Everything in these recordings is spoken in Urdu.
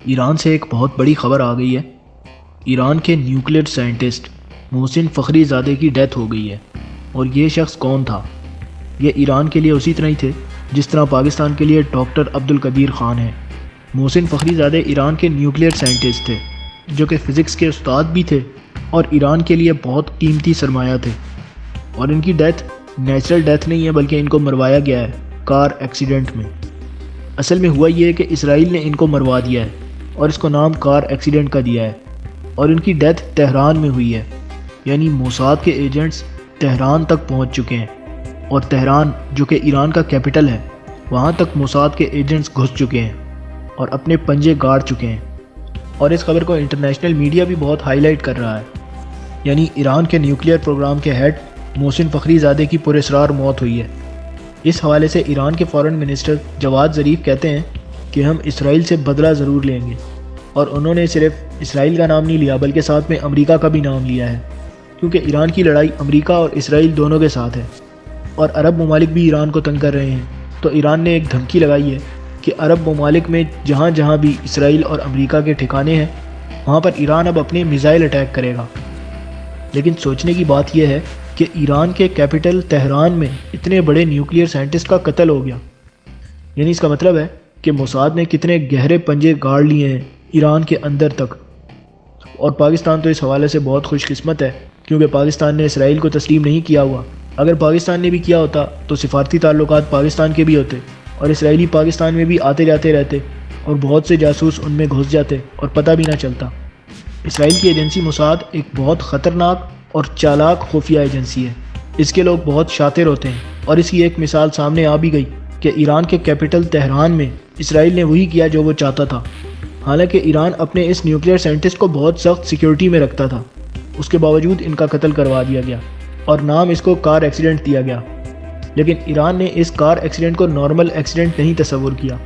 ایران سے ایک بہت بڑی خبر آ گئی ہے۔ ایران کے نیوکلیئر سائنٹسٹ محسن فخری زادے کی ڈیتھ ہو گئی ہے۔ اور یہ شخص کون تھا؟ یہ ایران کے لیے اسی طرح ہی تھے جس طرح پاکستان کے لیے ڈاکٹر عبدالقدیر خان ہیں۔ محسن فخری زادے ایران کے نیوکلیئر سائنٹسٹ تھے جو کہ فزکس کے استاد بھی تھے اور ایران کے لیے بہت قیمتی سرمایہ تھے۔ اور ان کی ڈیتھ نیچرل ڈیتھ نہیں ہے بلکہ ان کو مروایا گیا ہے کار ایکسیڈنٹ میں۔ اصل میں ہوا یہ ہے کہ اسرائیل نے ان کو مروا دیا ہے اور اس کو نام کار ایکسیڈنٹ کا دیا ہے، اور ان کی ڈیتھ تہران میں ہوئی ہے، یعنی موساد کے ایجنٹس تہران تک پہنچ چکے ہیں، اور تہران جو کہ ایران کا کیپٹل ہے وہاں تک موساد کے ایجنٹس گھس چکے ہیں اور اپنے پنجے گاڑ چکے ہیں۔ اور اس خبر کو انٹرنیشنل میڈیا بھی بہت ہائی لائٹ کر رہا ہے، یعنی ایران کے نیوکلیئر پروگرام کے ہیڈ محسن فخری زادے کی پراسرار موت ہوئی ہے۔ اس حوالے سے ایران کے فارن منسٹر جواد ظریف کہتے ہیں کہ ہم اسرائیل سے بدلہ ضرور لیں گے، اور انہوں نے صرف اسرائیل کا نام نہیں لیا بلکہ ساتھ میں امریکہ کا بھی نام لیا ہے، کیونکہ ایران کی لڑائی امریکہ اور اسرائیل دونوں کے ساتھ ہے، اور عرب ممالک بھی ایران کو تنگ کر رہے ہیں۔ تو ایران نے ایک دھمکی لگائی ہے کہ عرب ممالک میں جہاں جہاں بھی اسرائیل اور امریکہ کے ٹھکانے ہیں وہاں پر ایران اب اپنے میزائل اٹیک کرے گا۔ لیکن سوچنے کی بات یہ ہے کہ ایران کے کیپٹل تہران میں اتنے بڑے نیوکلیئر سائنٹسٹ کا قتل ہو گیا، یعنی اس کا مطلب ہے کہ موساد نے کتنے گہرے پنجے گاڑ لیے ہیں ایران کے اندر تک۔ اور پاکستان تو اس حوالے سے بہت خوش قسمت ہے کیونکہ پاکستان نے اسرائیل کو تسلیم نہیں کیا ہوا۔ اگر پاکستان نے بھی کیا ہوتا تو سفارتی تعلقات پاکستان کے بھی ہوتے اور اسرائیلی پاکستان میں بھی آتے جاتے رہتے اور بہت سے جاسوس ان میں گھس جاتے اور پتہ بھی نہ چلتا۔ اسرائیل کی ایجنسی موساد ایک بہت خطرناک اور چالاک خفیہ ایجنسی ہے۔ اس کے لوگ بہت شاطر ہوتے ہیں، اور اس کی ایک مثال سامنے آ بھی گئی کہ ایران کے کیپٹل تہران میں اسرائیل نے وہی کیا جو وہ چاہتا تھا۔ حالانکہ ایران اپنے اس نیوکلیئر سائنٹسٹ کو بہت سخت سیکیورٹی میں رکھتا تھا، اس کے باوجود ان کا قتل کروا دیا گیا اور نام اس کو کار ایکسیڈنٹ دیا گیا۔ لیکن ایران نے اس کار ایکسیڈنٹ کو نارمل ایکسیڈنٹ نہیں تصور کیا،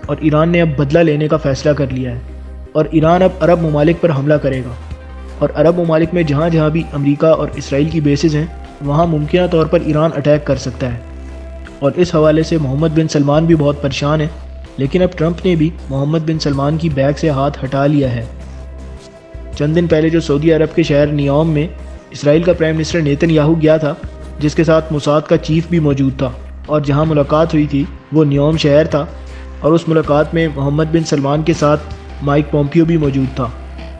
اور ایران نے اب بدلہ لینے کا فیصلہ کر لیا ہے، اور ایران اب عرب ممالک پر حملہ کرے گا۔ اور عرب ممالک میں جہاں جہاں بھی امریکہ اور اسرائیل کی بیسز ہیں وہاں ممکنہ طور پر ایران اٹیک کر سکتا ہے۔ اور اس حوالے سے محمد بن سلمان بھی بہت پریشان ہے، لیکن اب ٹرمپ نے بھی محمد بن سلمان کی بیگ سے ہاتھ ہٹا لیا ہے۔ چند دن پہلے جو سعودی عرب کے شہر نیوم میں اسرائیل کا پرائم منسٹر نیتن یاہو گیا تھا، جس کے ساتھ موساد کا چیف بھی موجود تھا، اور جہاں ملاقات ہوئی تھی وہ نیوم شہر تھا، اور اس ملاقات میں محمد بن سلمان کے ساتھ مائک پومپیو بھی موجود تھا۔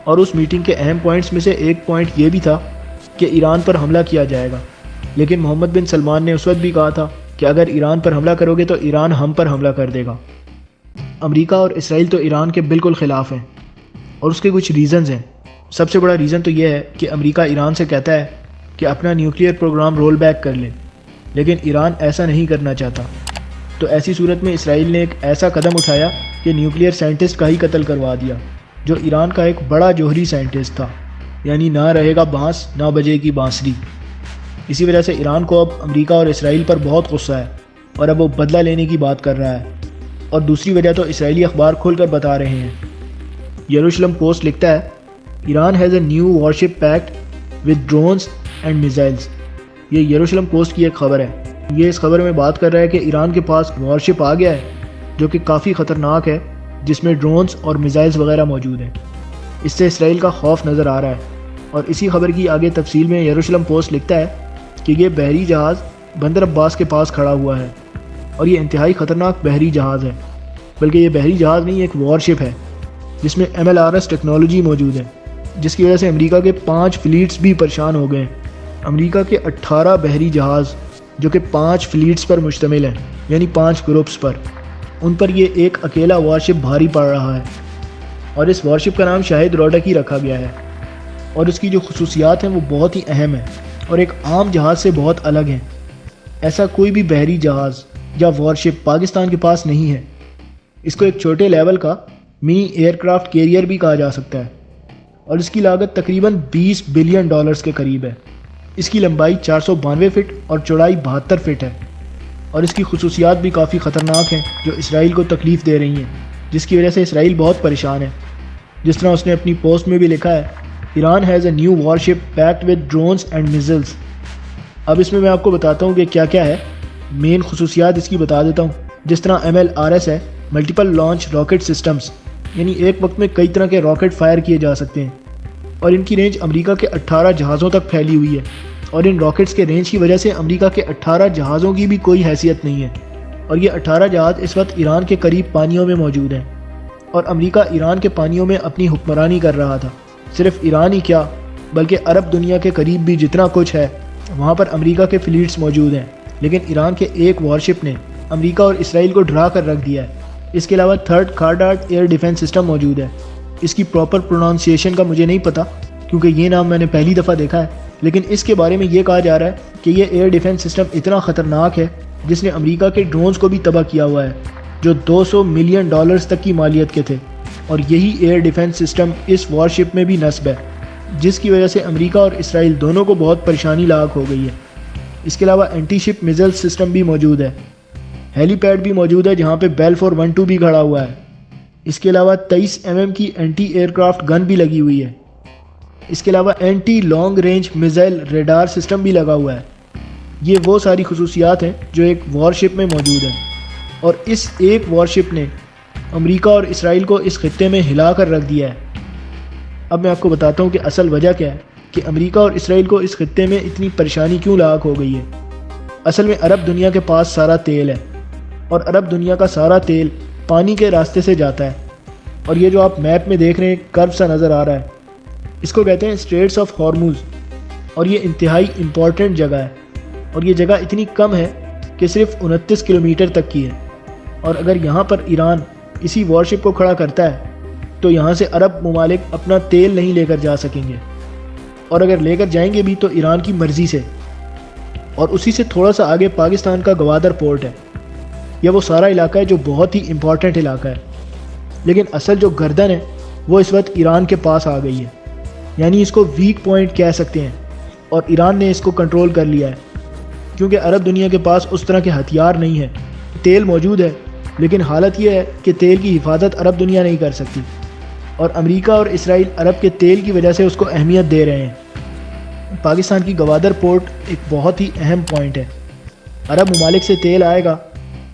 اور اس میٹنگ کے اہم پوائنٹس میں سے ایک پوائنٹ یہ بھی تھا کہ ایران پر حملہ کیا جائے گا، لیکن محمد بن سلمان نے اس وقت بھی کہا تھا کہ اگر ایران پر حملہ کرو گے تو ایران ہم پر حملہ کر دے گا۔ امریکہ اور اسرائیل تو ایران کے بالکل خلاف ہیں، اور اس کے کچھ ریزنز ہیں۔ سب سے بڑا ریزن تو یہ ہے کہ امریکہ ایران سے کہتا ہے کہ اپنا نیوکلیئر پروگرام رول بیک کر لے، لیکن ایران ایسا نہیں کرنا چاہتا۔ تو ایسی صورت میں اسرائیل نے ایک ایسا قدم اٹھایا کہ نیوکلیئر سائنٹسٹ کا ہی قتل کروا دیا، جو ایران کا ایک بڑا جوہری سائنٹسٹ تھا، یعنی نہ رہے گا بانس نہ بجے گی بانسری۔ اسی وجہ سے ایران کو اب امریکہ اور اسرائیل پر بہت غصہ ہے، اور اب وہ بدلہ لینے کی بات کر رہا ہے۔ اور دوسری وجہ تو اسرائیلی اخبار کھول کر بتا رہے ہیں۔ یروشلم پوسٹ لکھتا ہے Iran has a new worship packet with drones and missiles. یہ یروشلم پوسٹ کی ایک خبر ہے۔ یہ اس خبر میں بات کر رہا ہے کہ ایران کے پاس وارشپ آ گیا ہے جو کہ کافی خطرناک ہے، جس میں ڈرونز اور میزائلز وغیرہ موجود ہیں۔ اس سے اسرائیل کا خوف نظر آ رہا ہے۔ اور اسی خبر کی آگے تفصیل میں یروشلم پوسٹ لکھتا ہے کہ یہ بحری جہاز بندر عباس کے پاس کھڑا ہوا ہے، اور یہ انتہائی خطرناک بحری جہاز ہے، بلکہ یہ بحری جہاز نہیں، ایک وارشپ ہے جس میں MLRS ٹیکنالوجی موجود ہے، جس کی وجہ سے امریکہ کے 5 فلیٹس بھی پریشان ہو گئے ہیں۔ امریکہ کے 18 بحری جہاز جو کہ 5 فلیٹس پر مشتمل ہیں، یعنی 5 گروپس پر، ان پر یہ ایک اکیلا وارشپ بھاری پڑ رہا ہے۔ اور اس وارشپ کا نام شاہد روڈک ہی رکھا گیا ہے، اور اس کی جو خصوصیات ہیں وہ بہت ہی اہم ہیں اور ایک عام جہاز سے بہت الگ ہیں۔ ایسا کوئی بھی بحری جہاز یا وارشپ پاکستان کے پاس نہیں ہے۔ اس کو ایک چھوٹے لیول کا منی ایئر کرافٹ کیریئر بھی کہا جا سکتا ہے، اور اس کی لاگت تقریباً $20 بلین کے قریب ہے۔ اس کی لمبائی 492 فٹ اور چوڑائی 72 فٹ ہے، اور اس کی خصوصیات بھی کافی خطرناک ہیں جو اسرائیل کو تکلیف دے رہی ہیں، جس کی وجہ سے اسرائیل بہت پریشان ہے۔ جس طرح اس نے اپنی پوسٹ میں بھی لکھا ہے Iran has a new worship packed with drones and missiles. اب اس میں آپ کو بتاتا ہوں کہ کیا کیا ہے، مین خصوصیات اس کی بتا دیتا ہوں۔ جس طرح MLRS ہے، ملٹیپل لانچ راکٹ سسٹمز، یعنی ایک وقت میں کئی طرح کے راکٹ فائر کیے جا سکتے ہیں، اور ان کی رینج امریکہ کے 18 جہازوں تک پھیلی ہوئی ہے، اور ان راکٹس کے رینج کی وجہ سے امریکہ کے 18 جہازوں کی بھی کوئی حیثیت نہیں ہے، اور یہ 18 جہاز اس وقت ایران کے قریب پانیوں میں موجود ہیں، اور امریکہ ایران کے پانیوں میں اپنی حکمرانی کر رہا تھا۔ صرف ایران ہی کیا بلکہ عرب دنیا کے قریب بھی جتنا کچھ ہے وہاں پر امریکہ کے فلیٹس موجود ہیں، لیکن ایران کے ایک وارشپ نے امریکہ اور اسرائیل کو ڈرا کر رکھ دیا ہے۔ اس کے علاوہ تھرڈ کارڈارٹ ایئر ڈیفنس سسٹم موجود ہے۔ اس کی پراپر پرونانسیشن کا مجھے نہیں پتا کیونکہ یہ نام میں نے پہلی دفعہ دیکھا ہے، لیکن اس کے بارے میں یہ کہا جا رہا ہے کہ یہ ایئر ڈیفنس سسٹم اتنا خطرناک ہے جس نے امریکہ کے ڈرونز کو بھی تباہ کیا ہوا ہے، جو $200 ملین تک کی مالیت کے تھے، اور یہی ایئر ڈیفنس سسٹم اس وارشپ میں بھی نصب ہے، جس کی وجہ سے امریکہ اور اسرائیل دونوں کو بہت پریشانی لاحق ہو گئی ہے۔ اس کے علاوہ اینٹی شپ میزائل سسٹم بھی موجود ہے، ہیلی پیڈ بھی موجود ہے جہاں پہ بیلفور 1-2 بھی کھڑا ہوا ہے۔ اس کے علاوہ 23 mm کی اینٹی ایئر کرافٹ گن بھی لگی ہوئی ہے۔ اس کے علاوہ anti long range missile radar system بھی لگا ہوا ہے۔ یہ وہ ساری خصوصیات ہیں جو ایک وارشپ میں موجود ہیں، اور اس ایک وارشپ نے امریکہ اور اسرائیل کو اس خطے میں ہلا کر رکھ دیا ہے۔ اب میں آپ کو بتاتا ہوں کہ اصل وجہ کیا ہے کہ امریکہ اور اسرائیل کو اس خطے میں اتنی پریشانی کیوں لاحق ہو گئی ہے۔ اصل میں عرب دنیا کے پاس سارا تیل ہے، اور عرب دنیا کا سارا تیل پانی کے راستے سے جاتا ہے، اور یہ جو آپ میپ میں دیکھ رہے ہیں کرو سا نظر آ رہا ہے، اس کو کہتے ہیں اسٹریٹس آف ہارموز، اور یہ انتہائی امپورٹنٹ جگہ ہے، اور یہ جگہ اتنی کم ہے کہ صرف 29 کلومیٹر تک کی ہے، اور اگر یہاں پر ایران اسی وارشپ کو کھڑا کرتا ہے تو یہاں سے عرب ممالک اپنا تیل نہیں لے کر جا سکیں گے، اور اگر لے کر جائیں گے بھی تو ایران کی مرضی سے۔ اور اسی سے تھوڑا سا آگے پاکستان کا گوادر پورٹ ہے۔ یہ وہ سارا علاقہ ہے جو بہت ہی امپورٹنٹ علاقہ ہے، لیکن اصل جو گردن ہے وہ اس وقت ایران کے پاس آ گئی ہے، یعنی اس کو ویک پوائنٹ کہہ سکتے ہیں، اور ایران نے اس کو کنٹرول کر لیا ہے، کیونکہ عرب دنیا کے پاس اس طرح کے ہتھیار نہیں ہے۔ تیل موجود ہے لیکن حالت یہ ہے کہ تیل کی حفاظت عرب دنیا نہیں کر سکتی، اور امریکہ اور اسرائیل عرب کے تیل کی وجہ سے اس کو اہمیت دے رہے ہیں۔ پاکستان کی گوادر پورٹ ایک بہت ہی اہم پوائنٹ ہے۔ عرب ممالک سے تیل آئے گا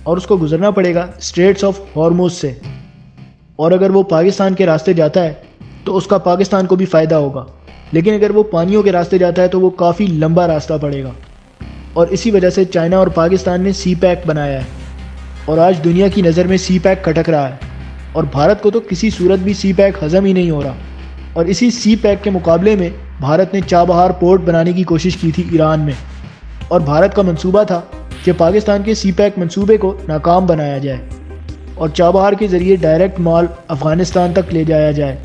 اور اس کو گزرنا پڑے گا اسٹریٹس آف ہارموز سے، اور اگر وہ پاکستان کے راستے جاتا ہے تو اس کا پاکستان کو بھی فائدہ ہوگا، لیکن اگر وہ پانیوں کے راستے جاتا ہے تو وہ کافی لمبا راستہ پڑے گا، اور اسی وجہ سے چائنا اور پاکستان نے سی پیک بنایا ہے، اور آج دنیا کی نظر میں سی پیک کھٹک رہا ہے، اور بھارت کو تو کسی صورت بھی سی پیک ہضم ہی نہیں ہو رہا، اور اسی سی پیک کے مقابلے میں بھارت نے چابہار پورٹ بنانے کی کوشش کی تھی ایران میں، اور بھارت کا منصوبہ تھا کہ پاکستان کے سی پیک منصوبے کو ناکام بنایا جائے اور چابہار کے ذریعے ڈائریکٹ مال افغانستان تک لے جایا جائے،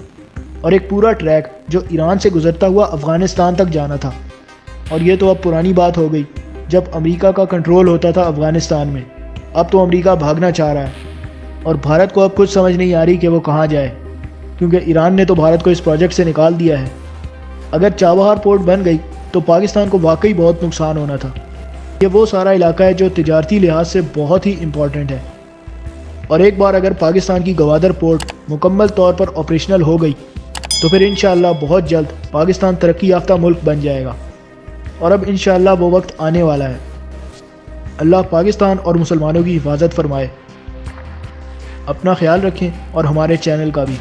اور ایک پورا ٹریک جو ایران سے گزرتا ہوا افغانستان تک جانا تھا۔ اور یہ تو اب پرانی بات ہو گئی جب امریکہ کا کنٹرول ہوتا تھا افغانستان میں، اب تو امریکہ بھاگنا چاہ رہا ہے، اور بھارت کو اب کچھ سمجھ نہیں آ رہی کہ وہ کہاں جائے، کیونکہ ایران نے تو بھارت کو اس پروجیکٹ سے نکال دیا ہے۔ اگر چابہار پورٹ بن گئی تو پاکستان کو واقعی بہت نقصان ہونا تھا۔ یہ وہ سارا علاقہ ہے جو تجارتی لحاظ سے بہت ہی امپورٹنٹ ہے، اور ایک بار اگر پاکستان کی گوادر پورٹ مکمل طور پر آپریشنل ہو گئی تو پھر انشاءاللہ بہت جلد پاکستان ترقی یافتہ ملک بن جائے گا، اور اب انشاءاللہ وہ وقت آنے والا ہے۔ اللہ پاکستان اور مسلمانوں کی حفاظت فرمائے۔ اپنا خیال رکھیں اور ہمارے چینل کا بھی۔